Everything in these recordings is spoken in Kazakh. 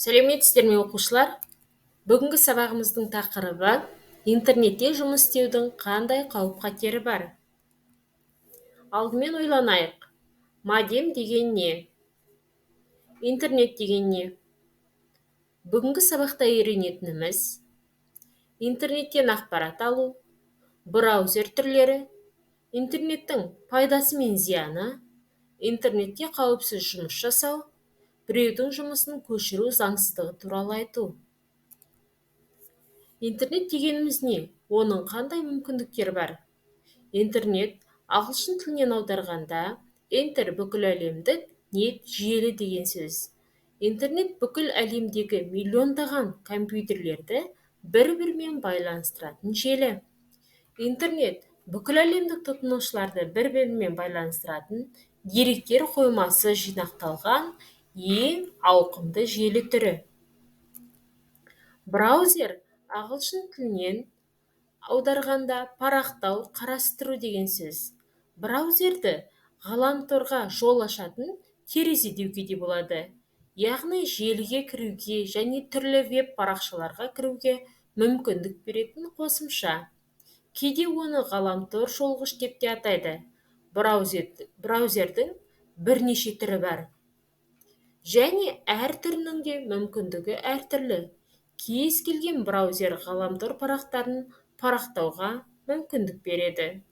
Сәлеметсіздер ме оқушылар? Бүгінгі сабағымыздың тақырыбы интернетте жұмыс істеудің қандай қауіп-қатері бар? Алдымен ойланайық. Модем деген не? Интернет деген не? Бүгінгі сабақта үйренетініміз интернеттен ақпарат алу, браузер түрлері, интернеттің пайдасы мен зияны, интернетте қауіпсіз жұмыс жасау, біреудің жұмысын көшіру заңсыздығы туралы айту. Интернет дегеніміз не? Оның қандай мүмкіндіктері бар? Интернет ағылшын тілінен аударғанда интер бүкіл әлемдік, нет желі деген сөз. Интернет бүкіл әлемдегі миллиондаған компьютерлерді бір-бірімен байланыстыратын желі. Интернет бүкіл әлемдік тұтынушыларды бір-бірімен байланыстыратын деректер қоймасы жинақталған ең ауқымды желі түрі. Браузер ағылшын тілінен аударғанда парақтау, қарастыру деген сөз. Браузерді ғаламторға жол ашатын терезе деуге де болады. Яғни желіге кіруге және түрлі веб парақшаларға кіруге мүмкіндік беретін қосымша. Кейде оны ғаламтор жолғыш деп те атайды. Браузердің бірнеше түрі бар. Және әр түрінің де мүмкіндігі әртүрлі. Кез келген браузер ғаламтор парақтарын парақтауға мүмкіндік береді.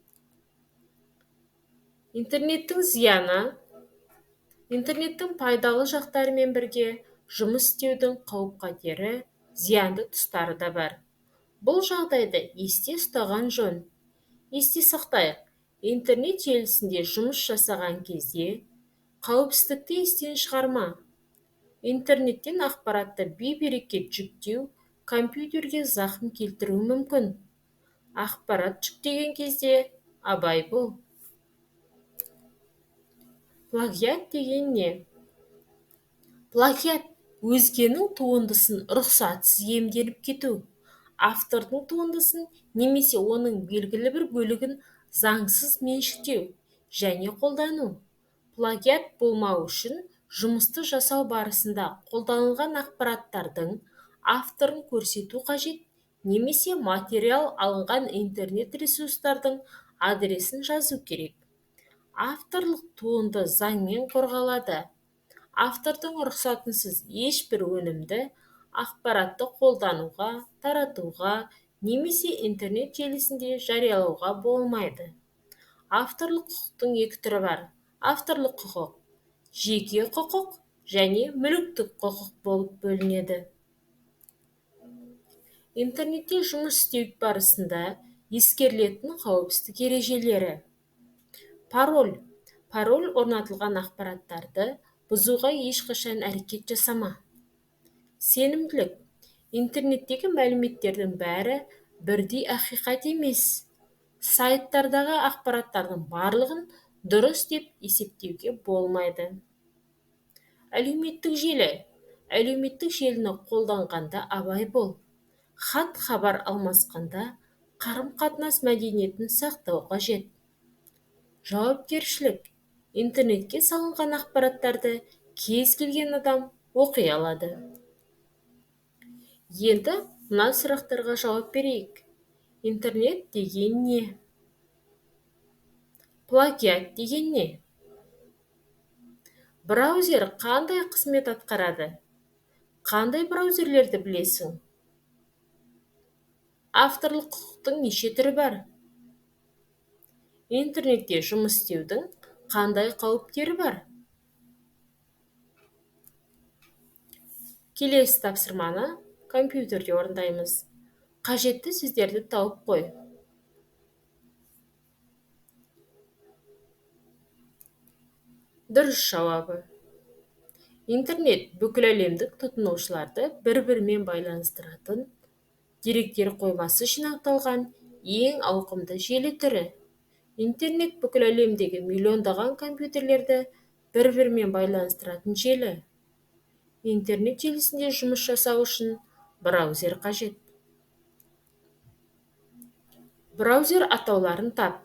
Интернеттің зияны. Интернеттің пайдалы жақтарымен бірге жұмыс істеудің қауіп-қатері, зиянды тұстары да бар. Бұл жағдайды есте ұстаған жөн. Есте сақтайық, интернет желісінде жұмыс жасаған кезде қауіпсіздікті естен шығарма. Интернеттен ақпаратты бейберекет жүктеу компьютерге зақым келтіруі мүмкін. Ақпарат жүктеген кезде абай бол. Плагиат деген не? Плагиат өзгенің туындысын рұқсатсыз иемденіп кету. Автордың туындысын немесе оның белгілі бір бөлігін заңсыз меншіктеу және қолдану. Плагиат болмау үшін жұмысты жасау барысында қолданылған ақпараттардың авторын көрсету қажет, немесе материал алынған интернет ресурстардың адресін жазу керек. Авторлық туынды заңмен қорғалады. Автордың рұқсатынсыз ешбір өнімді ақпаратты қолдануға, таратуға, немесе интернет желісінде жариялауға болмайды. Авторлық құқықтың екі түрі бар. Авторлық құқық жеке құқық және мүліктік құқық болып бөлінеді. Интернетте жұмыс істеу барысында ескерілетін қауіпсіздік ережелері. Пароль. Пароль орнатылған ақпараттарды бұзуға ешқашан әрекет жасама. Сенімділік. Интернеттегі мәліметтердің бәрі бірдей ақиқат емес. Сайттардағы ақпараттардың барлығын дұрыс деп есептеуге болмайды. Әлеуметтік желі. Әлеуметтік желіні қолданғанда абай бол. Хат-хабар алмасқанда қарым-қатынас мәдениетін сақтау қажет. Жауапкершілік. Интернетке салынған ақпараттарды кез келген адам оқи алады. Енді мына сұрақтарға жауап берейік. Интернет деген не? Плагиат деген не? Браузер қандай қызмет атқарады? Қандай браузерлерді білесің? Авторлық құқықтың неше түрі бар? Интернетте жұмыс істеудің қандай қауіптері бар? Келесі тапсырманы компьютерде орындаймыз. Қажетті сөздерді тауып қой. Дұрыс жауабы. Интернет бүкіл әлемдік тұтынушыларды бір-бірімен байланыстыратын деректер қоймасы жинақталған ең ауқымды желі түрі. Интернет бүкіл әлемдегі миллиондаған компьютерлерді бір-бірімен байланыстыратын желі. Интернет желісінде жұмыс жасау үшін браузер қажет. Браузер атауларын тап.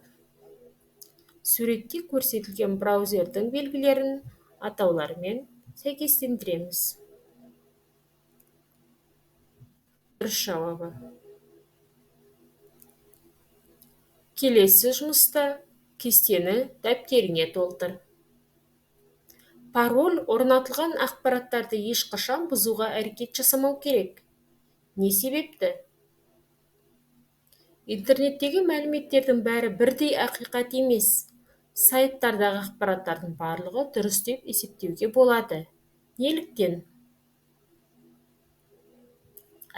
Суретте көрсетілген браузердің белгілерін атауларымен сәйкестендіреміз. дұрыс жауабы. Келесі жұмыста кестені дәптеріңе толтыр. Пароль орнатылған ақпараттарды ешқашан бұзуға әрекет жасамау керек. Не себепті? Интернеттегі мәліметтердің бәрі бірдей ақиқат емес. Сайттардағы ақпараттардың барлығы дұрыс деп есептеуге болады. Неліктен?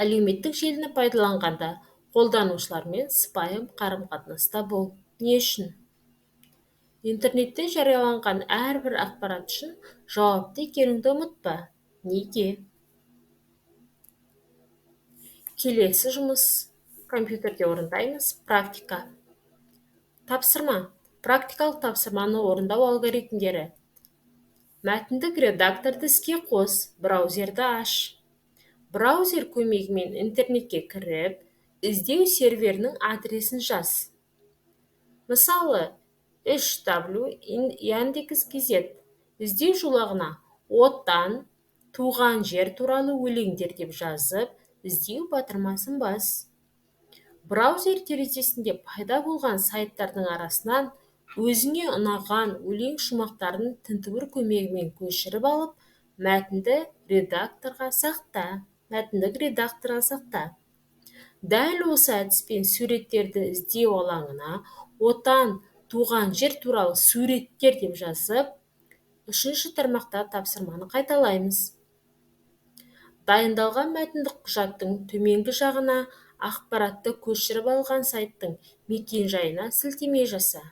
Әлеуметтік желіні пайдаланғанда қолданушылармен сыпайы қарым-қатынаста бол. Не үшін? Интернетте жарияланған әрбір ақпарат үшін жауапты екеніңді ұмытпа. Неге? Келесі жұмыс компьютерде орындаймыз. Практика. Тапсырма. Практикалық тапсырманы орындау алгоритмдері. Мәтіндік редакторды іске қос, браузерді аш. Браузер көмегімен интернетке кіріп, іздеу серверінің адресін жаз. Мысалы, 3w Яндекс.кз іздеу жолағына оттан, туған жер туралы өлеңдер деп жазып, іздеу батырмасын бас. Браузер терезесінде пайда болған сайттардың арасынан өзіңе ұнаған өлең шумақтарын тінтуір көмегімен көшіріп алып, мәтіндік редакторға сақта. Дәл осы әдіспен суреттерді іздеу алаңына отан, туған жер туралы суреттер деп жазып, 3-ші тармақта тапсырманы қайталаймыз. Дайындалған мәтіндік құжаттың төменгі жағына ақпаратты көшіріп алған сайттың мекен-жайына сілтеме жаса.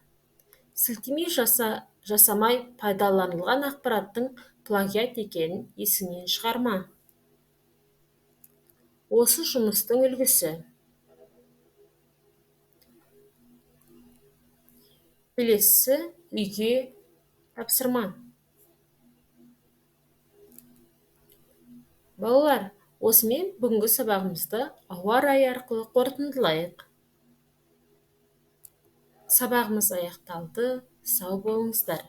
Сілтеме жасамай пайдаланылған ақпараттың плагиат екенін есіңнен шығарма. Осы жұмыстың үлгісі. Келесі үйге тапсырма. Балалар, осымен бүгінгі сабағымызды ауа райы арқылы қорытындылайық. Сабағымыз аяқталды. Сау болыңыздар.